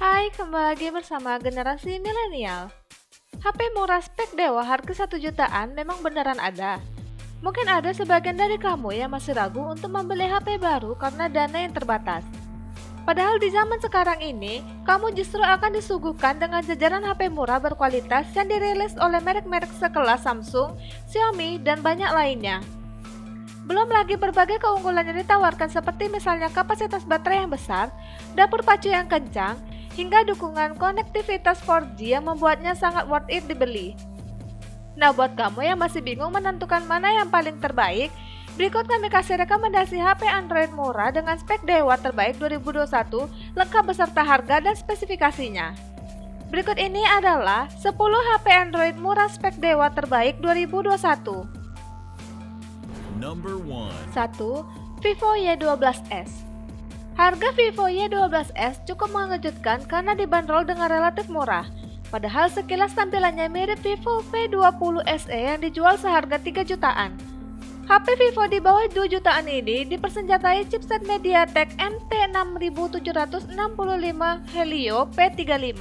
Hai, kembali lagi bersama generasi milenial. HP murah spek dewa harga 1 jutaan memang beneran ada. Mungkin ada sebagian dari kamu yang masih ragu untuk membeli HP baru karena dana yang terbatas. Padahal di zaman sekarang ini, kamu justru akan disuguhkan dengan jajaran HP murah berkualitas yang dirilis oleh merek-merek sekelas Samsung, Xiaomi, dan banyak lainnya. Belum lagi berbagai keunggulan yang ditawarkan seperti misalnya kapasitas baterai yang besar, dapur pacu yang kencang, hingga dukungan konektivitas 4G yang membuatnya sangat worth it dibeli. Nah, buat kamu yang masih bingung menentukan mana yang paling terbaik, berikut kami kasih rekomendasi HP Android murah dengan spek dewa terbaik 2021 lengkap beserta harga dan spesifikasinya. Berikut ini adalah 10 HP Android murah spek dewa terbaik 2021. Number 1. 1. Vivo Y12s. Harga Vivo Y12s cukup mengejutkan karena dibanderol dengan relatif murah. Padahal sekilas tampilannya mirip Vivo V20 SE yang dijual seharga 3 jutaan. HP Vivo di bawah 2 jutaan ini dipersenjatai chipset MediaTek MT6765 Helio P35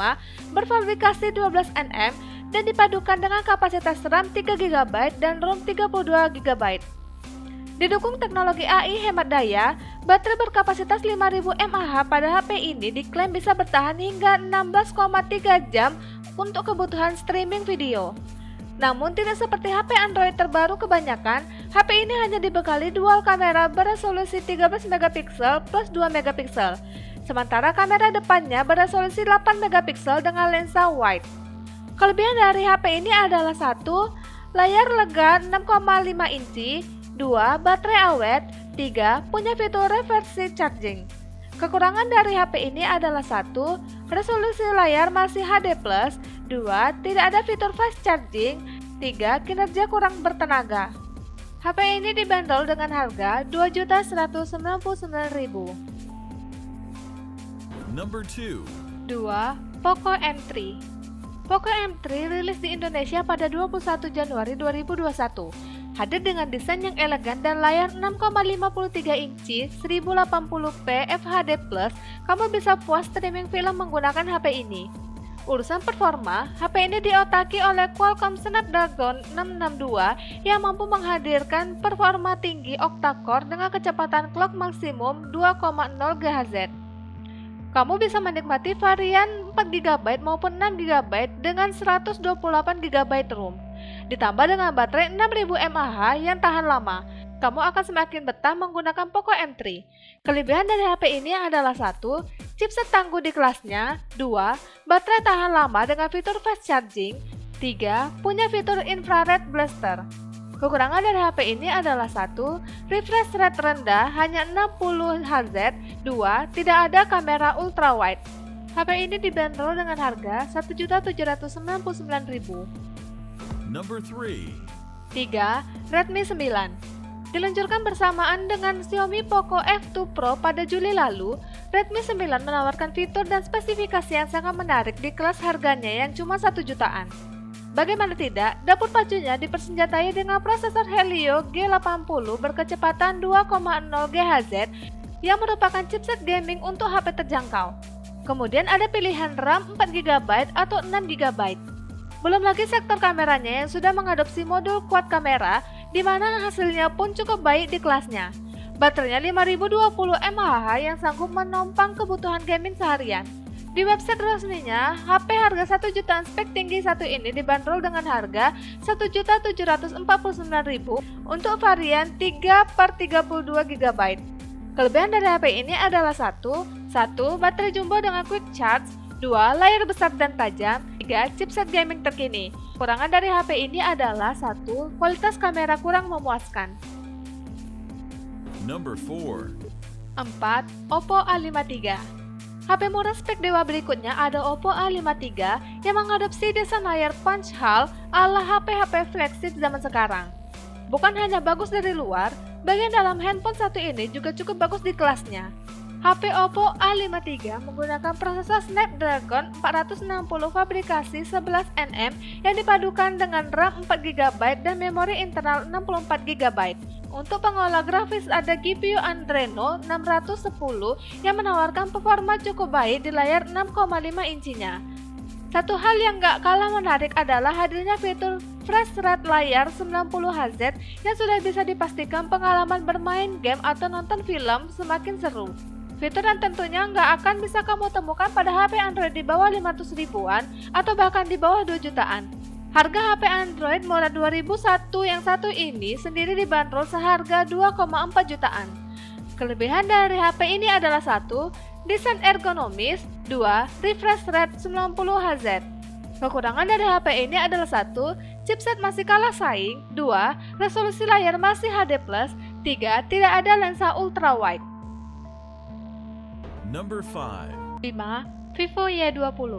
berfabrikasi 12nm dan dipadukan dengan kapasitas RAM 3GB dan ROM 32GB. Didukung teknologi AI hemat daya, baterai berkapasitas 5000 mAh pada HP ini diklaim bisa bertahan hingga 16,3 jam untuk kebutuhan streaming video. Namun tidak seperti HP Android terbaru kebanyakan, HP ini hanya dibekali dual kamera beresolusi 13 MP plus 2 MP. Sementara kamera depannya beresolusi 8 MP dengan lensa wide. Kelebihan dari HP ini adalah 1. Layar lega 6,5 inci, 2. Baterai awet, 3. Punya fitur reverse charging. Kekurangan dari HP ini adalah 1. Resolusi layar masih HD+, 2. Tidak ada fitur fast charging, 3. Kinerja kurang bertenaga. HP ini dibanderol dengan harga Rp2.199.000. Number 2. 2. Poco M3. Poco M3 rilis di Indonesia pada 21 Januari 2021. Hadir dengan desain yang elegan dan layar 6,53 inci 1080p FHD+, kamu bisa puas streaming film menggunakan HP ini. Urusan performa, HP ini diotaki oleh Qualcomm Snapdragon 662 yang mampu menghadirkan performa tinggi octa-core dengan kecepatan clock maksimum 2,0 GHz. Kamu bisa menikmati varian 4GB maupun 6GB dengan 128GB ROM. Ditambah dengan baterai 6000 mAh yang tahan lama, kamu akan semakin betah menggunakan Poco M3. Kelebihan dari HP ini adalah 1. Chipset tangguh di kelasnya, 2. Baterai tahan lama dengan fitur fast charging, 3. Punya fitur infrared blaster. Kekurangan dari HP ini adalah 1. Refresh rate rendah hanya 60 Hz, 2. Tidak ada kamera ultra wide. HP ini dibanderol dengan harga Rp1.799.000. Number 3. 3. Redmi 9. Diluncurkan bersamaan dengan Xiaomi Poco F2 Pro pada Juli lalu, Redmi 9 menawarkan fitur dan spesifikasi yang sangat menarik di kelas harganya yang cuma 1 jutaan. Bagaimana tidak, dapur pacunya dipersenjatai dengan prosesor Helio G80 berkecepatan 2,0 GHz yang merupakan chipset gaming untuk HP terjangkau. Kemudian ada pilihan RAM 4GB atau 6GB. Belum lagi sektor kameranya yang sudah mengadopsi modul quad kamera, di mana hasilnya pun cukup baik di kelasnya. Baterainya 5020 mAh yang sanggup menopang kebutuhan gaming seharian. Di website resminya, HP harga 1 jutaan spek tinggi satu ini dibanderol dengan harga Rp1.749.000 untuk varian 3/32GB. Kelebihan dari HP ini adalah 1. Baterai jumbo dengan quick charge, 2. Layar besar dan tajam, 3. Chipset gaming terkini. Kekurangan dari HP ini adalah 1. Kualitas kamera kurang memuaskan. Number 4. 4. Oppo A53. HP murah spek dewa berikutnya ada Oppo A53 yang mengadopsi desain layar punch hole ala HP-HP flagship zaman sekarang. Bukan hanya bagus dari luar, bagian dalam handphone satu ini juga cukup bagus di kelasnya. HP Oppo A53 menggunakan prosesor Snapdragon 460 fabrikasi 11nm yang dipadukan dengan RAM 4GB dan memori internal 64GB. Untuk pengolah grafis ada GPU Adreno 610 yang menawarkan performa cukup baik di layar 6,5 inchinya. Satu hal yang gak kalah menarik adalah hadirnya fitur Fresh Rate layar 90Hz yang sudah bisa dipastikan pengalaman bermain game atau nonton film semakin seru. Fitur yang tentunya nggak akan bisa kamu temukan pada HP Android di bawah 500 ribuan atau bahkan di bawah 2 jutaan. Harga HP Android mulai 2001 yang satu ini sendiri dibanderol seharga 2,4 jutaan. Kelebihan dari HP ini adalah 1. Desain ergonomis, 2. Refresh rate 90Hz. Kekurangan dari HP ini adalah 1. Chipset masih kalah saing, 2. Resolusi layar masih HD+, 3. Tidak ada lensa ultrawide. Number 5. 5. Vivo Y20.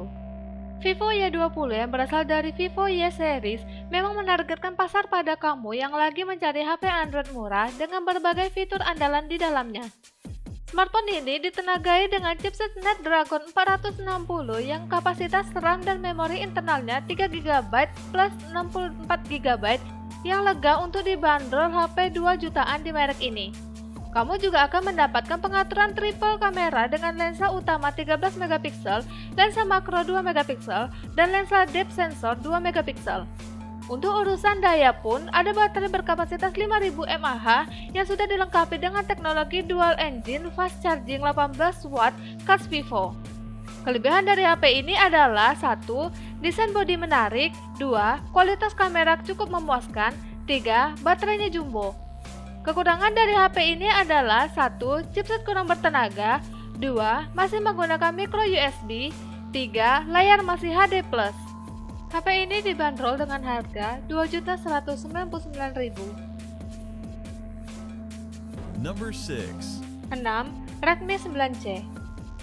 Vivo Y20 yang berasal dari Vivo Y series memang menargetkan pasar pada kamu yang lagi mencari HP Android murah dengan berbagai fitur andalan di dalamnya. Smartphone ini ditenagai dengan chipset Snapdragon 460 yang kapasitas RAM dan memori internalnya 3GB plus 64GB yang lega untuk dibanderol HP 2 jutaan di merek ini. Kamu juga akan mendapatkan pengaturan triple kamera dengan lensa utama 13MP, lensa makro 2MP, dan lensa depth sensor 2MP. Untuk urusan daya pun, ada baterai berkapasitas 5000 mAh yang sudah dilengkapi dengan teknologi dual engine fast charging 18W khas Vivo. Kelebihan dari HP ini adalah 1. Desain bodi menarik, 2. Kualitas kamera cukup memuaskan, 3. Baterainya jumbo. Kekurangan dari HP ini adalah 1. Chipset kurang bertenaga, 2. Masih menggunakan micro USB, 3. Layar masih HD+. HP ini dibanderol dengan harga Rp2.199.000. Number 6. 6. Redmi 9C.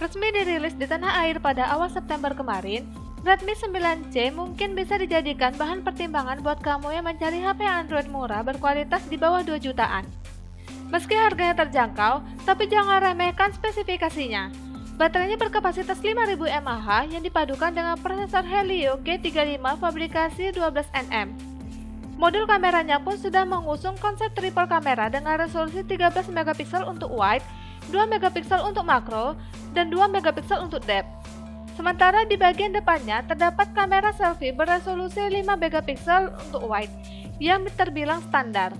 Resmi dirilis di tanah air pada awal September kemarin, Redmi 9C mungkin bisa dijadikan bahan pertimbangan buat kamu yang mencari HP Android murah berkualitas di bawah 2 jutaan. Meski harganya terjangkau, tapi jangan remehkan spesifikasinya. Baterainya berkapasitas 5000 mAh yang dipadukan dengan prosesor Helio G35 fabrikasi 12nm. Modul kameranya pun sudah mengusung konsep triple kamera dengan resolusi 13MP untuk wide, 2MP untuk makro, dan 2MP untuk depth. Sementara di bagian depannya terdapat kamera selfie berresolusi 5MP untuk wide yang terbilang standar.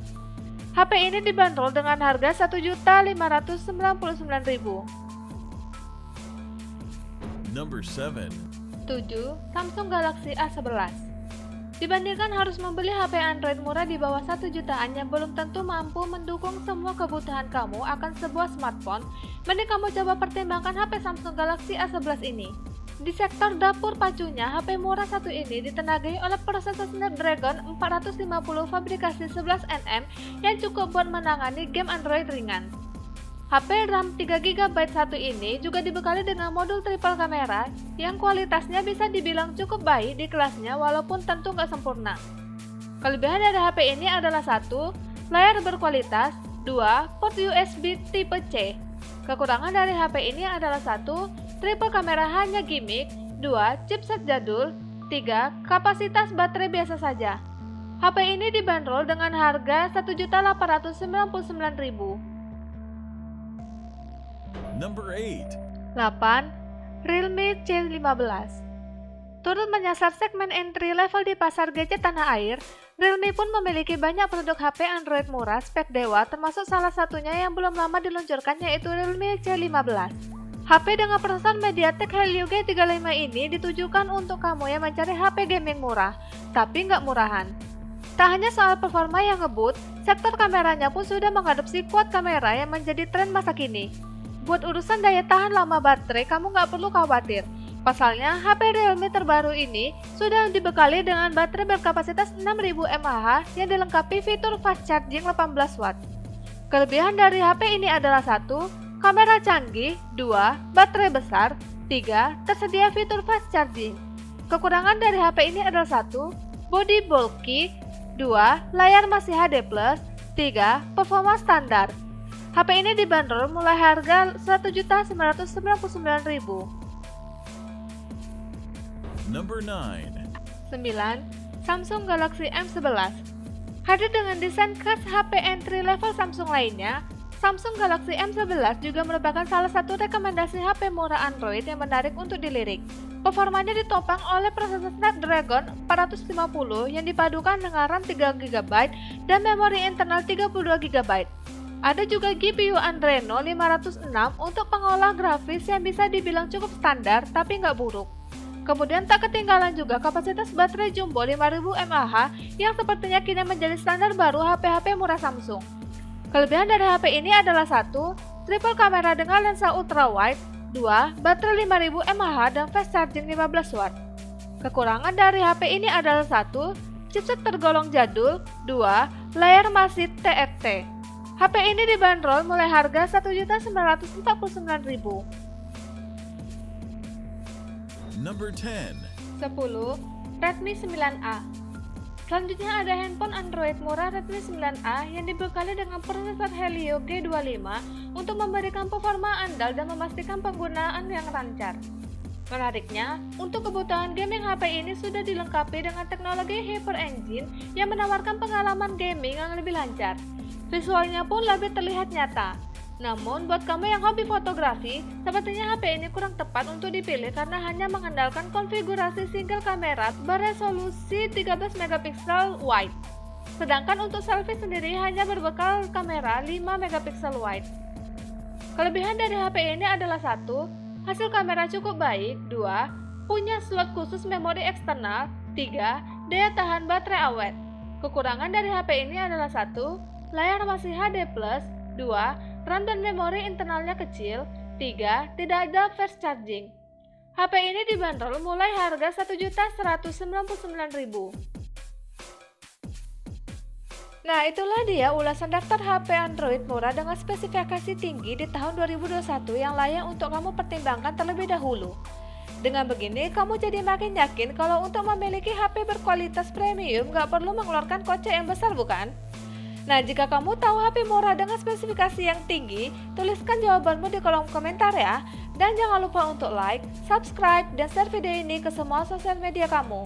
HP ini dibanderol dengan harga Rp1.599.000. Number 7. 7. Samsung Galaxy A11. Dibandingkan harus membeli HP Android murah di bawah 1 jutaan yang belum tentu mampu mendukung semua kebutuhan kamu akan sebuah smartphone, mending kamu coba pertimbangkan HP Samsung Galaxy A11 ini. Di sektor dapur pacunya, HP murah satu ini ditenagai oleh prosesor Snapdragon 450 fabrikasi 11nm yang cukup buat menangani game Android ringan. HP RAM 3GB satu ini juga dibekali dengan modul triple kamera yang kualitasnya bisa dibilang cukup baik di kelasnya walaupun tentu nggak sempurna. Kelebihan dari HP ini adalah 1. Layar berkualitas, 2. Port USB tipe C. Kekurangan dari HP ini adalah 1. Triple kamera hanya gimmick, 2. Chipset jadul, 3. Kapasitas baterai biasa saja. HP ini dibanderol dengan harga Rp1.899.000. Number 8. 8. Realme C15. Turut menyasar segmen entry level di pasar gadget tanah air, Realme pun memiliki banyak produk HP Android murah spek dewa, termasuk salah satunya yang belum lama diluncurkan yaitu Realme C15. HP dengan prosesor MediaTek Helio G35 ini ditujukan untuk kamu yang mencari HP gaming murah, tapi nggak murahan. Tak hanya soal performa yang ngebut, sektor kameranya pun sudah mengadopsi quad kamera yang menjadi tren masa kini. Buat urusan daya tahan lama baterai, kamu nggak perlu khawatir. Pasalnya, HP Realme terbaru ini sudah dibekali dengan baterai berkapasitas 6000 mAh yang dilengkapi fitur fast charging 18W. Kelebihan dari HP ini adalah 1. Kamera canggih, 2. Baterai besar, 3. Tersedia fitur fast charging. Kekurangan dari HP ini adalah 1. Body bulky, 2. Layar masih HD+, 3. Performa standar. HP ini dibanderol mulai harga Rp1.999.000. Number 9. 9. Samsung Galaxy M11. Hadir dengan desain khas HP entry level Samsung lainnya, Samsung Galaxy M11 juga merupakan salah satu rekomendasi HP murah Android yang menarik untuk dilirik. Performanya ditopang oleh prosesor Snapdragon 450 yang dipadukan dengan RAM 3GB dan memori internal 32GB. Ada juga GPU Adreno 506 untuk pengolah grafis yang bisa dibilang cukup standar tapi nggak buruk. Kemudian tak ketinggalan juga kapasitas baterai jumbo 5000 mAh yang sepertinya kini menjadi standar baru HP-HP murah Samsung. Kelebihan dari HP ini adalah 1. Triple kamera dengan lensa ultrawide, 2. Baterai 5000 mAh dan fast charging 15 watt. Kekurangan dari HP ini adalah 1. Chipset tergolong jadul, 2. Layar masih TFT. HP ini dibanderol mulai harga Rp1.949.000. Number 10. 10. Redmi 9A. Selanjutnya ada handphone Android murah Redmi 9A yang dibekali dengan prosesor Helio G25 untuk memberikan performa andal dan memastikan penggunaan yang lancar. Menariknya, untuk kebutuhan gaming HP ini sudah dilengkapi dengan teknologi Hyper Engine yang menawarkan pengalaman gaming yang lebih lancar. Visualnya pun lebih terlihat nyata. Namun, buat kamu yang hobi fotografi, sepertinya HP ini kurang tepat untuk dipilih karena hanya mengandalkan konfigurasi single kamera beresolusi 13MP wide. Sedangkan untuk selfie sendiri hanya berbekal kamera 5MP wide. Kelebihan dari HP ini adalah 1. Hasil kamera cukup baik, 2. Punya slot khusus memori eksternal, 3. Daya tahan baterai awet. Kekurangan dari HP ini adalah 1. Layar masih HD+, 2. RAM dan memori internalnya kecil, 3. Tidak ada fast charging. HP ini dibanderol mulai harga Rp1.199.000. Nah, itulah dia ulasan daftar HP Android murah dengan spesifikasi tinggi di tahun 2021 yang layak untuk kamu pertimbangkan terlebih dahulu. Dengan begini, kamu jadi makin yakin kalau untuk memiliki HP berkualitas premium gak perlu mengeluarkan kocek yang besar, bukan? Nah, jika kamu tahu HP murah dengan spesifikasi yang tinggi, tuliskan jawabanmu di kolom komentar ya. Dan jangan lupa untuk like, subscribe, dan share video ini ke semua sosial media kamu.